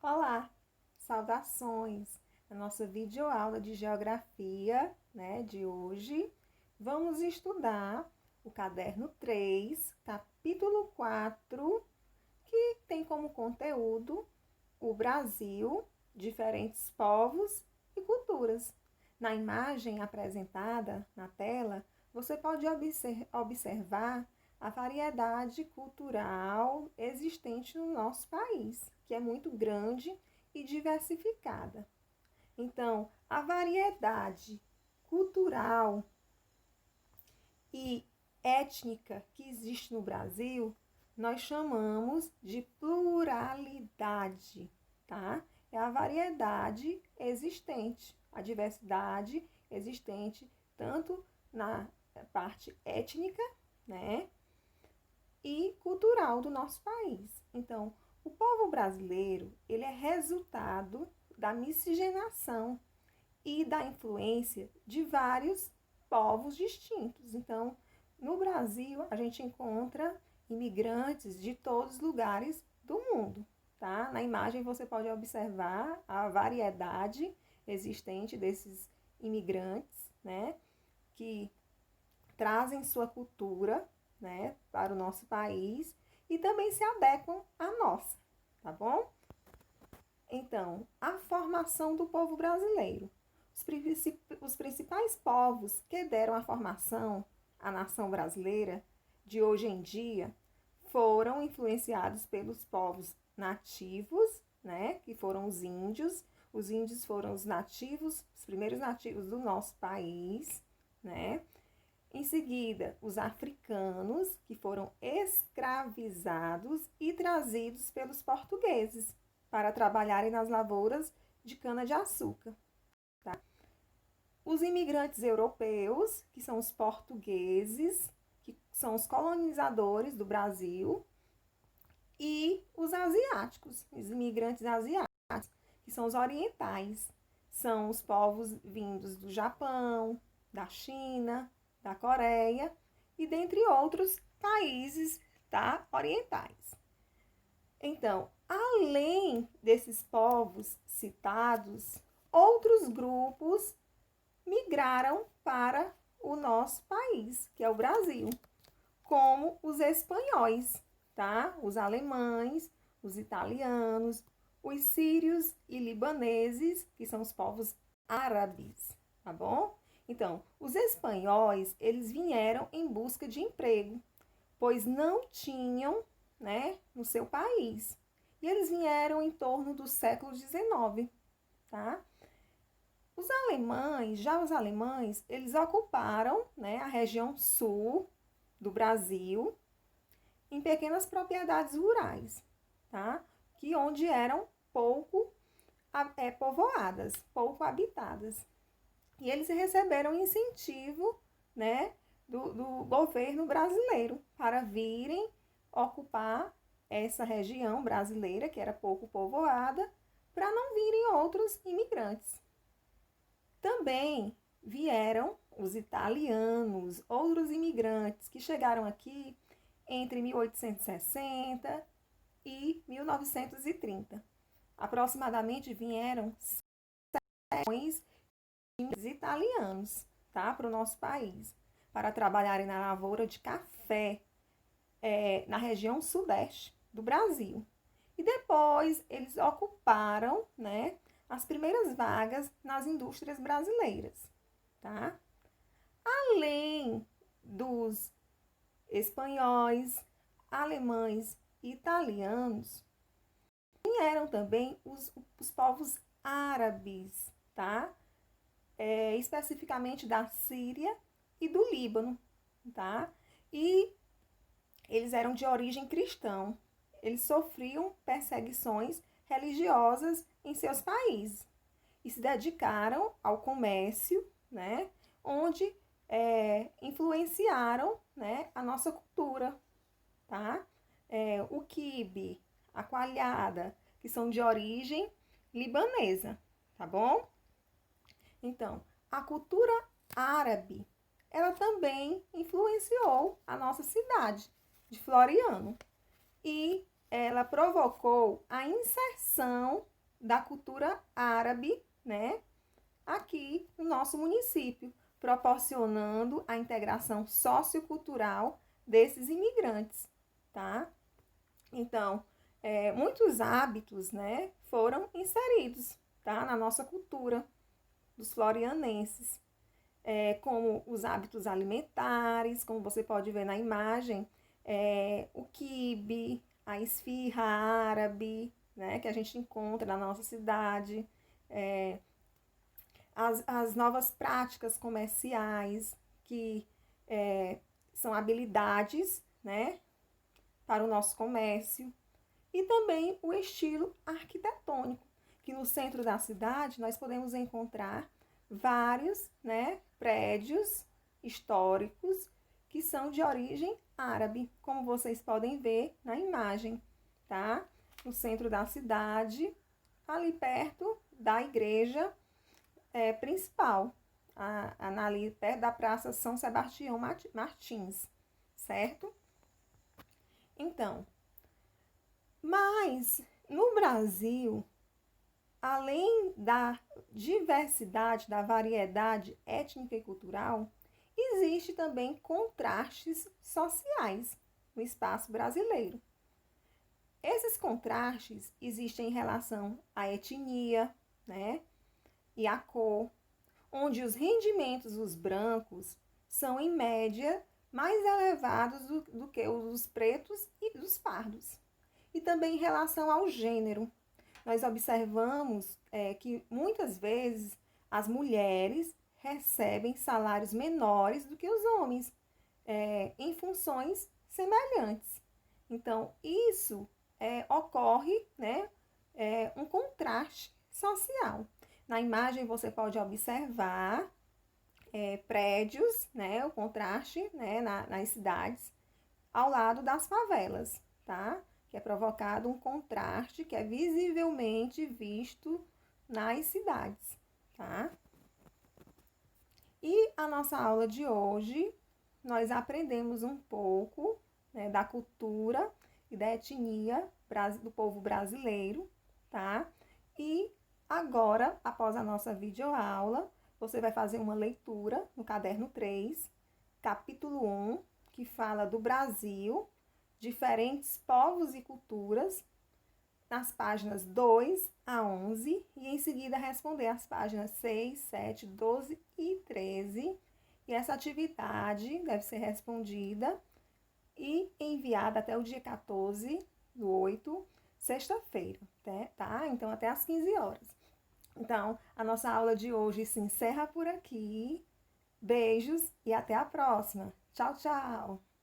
Olá, saudações! Na nossa videoaula de geografia, de hoje, vamos estudar o caderno 3, capítulo 4, que tem como conteúdo o Brasil, diferentes povos e culturas. Na imagem apresentada na tela, você pode observar a variedade cultural existente no nosso país, que é muito grande e diversificada. Então, a variedade cultural e étnica que existe no Brasil, nós chamamos de pluralidade, tá? É a variedade existente, a diversidade existente tanto na parte étnica, né, e cultural do nosso país. Então, o povo brasileiro, ele é resultado da miscigenação e da influência de vários povos distintos. Então, no Brasil, a gente encontra imigrantes de todos os lugares do mundo, tá? Na imagem você pode observar a variedade existente desses imigrantes, né, que trazem sua cultura, né, para o nosso país e também se adequam à nossa, tá bom? Então, a formação do povo brasileiro. Os principais povos que deram a formação à nação brasileira de hoje em dia foram influenciados pelos povos nativos, né, que foram os índios. Os índios foram os nativos, os primeiros nativos do nosso país, né? Em seguida, os africanos, que foram escravizados e trazidos pelos portugueses para trabalharem nas lavouras de cana-de-açúcar. Tá? Os imigrantes europeus, que são os portugueses, que são os colonizadores do Brasil, e os asiáticos, os imigrantes asiáticos, que são os orientais. São os povos vindos do Japão, da China, da Coreia e dentre outros países, tá, orientais. Então, além desses povos citados, outros grupos migraram para o nosso país, que é o Brasil, como os espanhóis, tá? Os alemães, os italianos, os sírios e libaneses, que são os povos árabes, tá bom? Então, os espanhóis, eles vieram em busca de emprego, pois não tinham, né, no seu país. E eles vieram em torno do século XIX, tá? Os alemães, eles ocuparam, né, a região sul do Brasil em pequenas propriedades rurais, tá? Que onde eram pouco povoadas, pouco habitadas. E eles receberam incentivo, né, do governo brasileiro para virem ocupar essa região brasileira, que era pouco povoada, para não virem outros imigrantes. Também vieram os italianos, outros imigrantes que chegaram aqui entre 1860 e 1930. Aproximadamente vieram 7 milhões de italianos, tá, para o nosso país, para trabalharem na lavoura de café na região sudeste do Brasil. E depois eles ocuparam, né, as primeiras vagas nas indústrias brasileiras, tá? Além dos espanhóis, alemães e italianos, vieram também os povos árabes, tá? Especificamente da Síria e do Líbano, tá? E eles eram de origem cristã. Eles sofriam perseguições religiosas em seus países e se dedicaram ao comércio, né? Onde influenciaram, né, a nossa cultura, tá? O quibe, a coalhada, que são de origem libanesa, tá bom? Então, a cultura árabe, ela também influenciou a nossa cidade de Floriano e ela provocou a inserção da cultura árabe, né, aqui no nosso município, proporcionando a integração sociocultural desses imigrantes, tá? Então, muitos hábitos, né, foram inseridos, tá, na nossa cultura dos florianenses, como os hábitos alimentares, como você pode ver na imagem, o quibe, a esfirra árabe, né, que a gente encontra na nossa cidade, as novas práticas comerciais, que são habilidades, né, para o nosso comércio, e também o estilo arquitetônico, que no centro da cidade nós podemos encontrar vários, né, prédios históricos que são de origem árabe, como vocês podem ver na imagem, tá? No centro da cidade, ali perto da igreja principal, ali perto da Praça São Sebastião Martins, certo? Então, mas no Brasil, além da diversidade, da variedade étnica e cultural, existe também contrastes sociais no espaço brasileiro. Esses contrastes existem em relação à etnia, né, e à cor, onde os rendimentos dos brancos são, em média, mais elevados do que os dos pretos e dos pardos. E também em relação ao gênero, nós observamos que muitas vezes as mulheres recebem salários menores do que os homens, em funções semelhantes. Então, isso ocorre, né, um contraste social. Na imagem você pode observar prédios, né, o contraste, né, nas cidades, ao lado das favelas, tá? Que é provocado um contraste que é visivelmente visto nas cidades, tá? E a nossa aula de hoje, nós aprendemos um pouco, né, da cultura e da etnia do povo brasileiro, tá? E agora, após a nossa videoaula, você vai fazer uma leitura no caderno 3, capítulo 1, que fala do Brasil, diferentes povos e culturas, nas páginas 2 a 11, e em seguida responder as páginas 6, 7, 12 e 13. E essa atividade deve ser respondida e enviada até o dia 14 do 8, sexta-feira, tá? Então, até às 15 horas. Então, a nossa aula de hoje se encerra por aqui. Beijos e até a próxima. Tchau, tchau!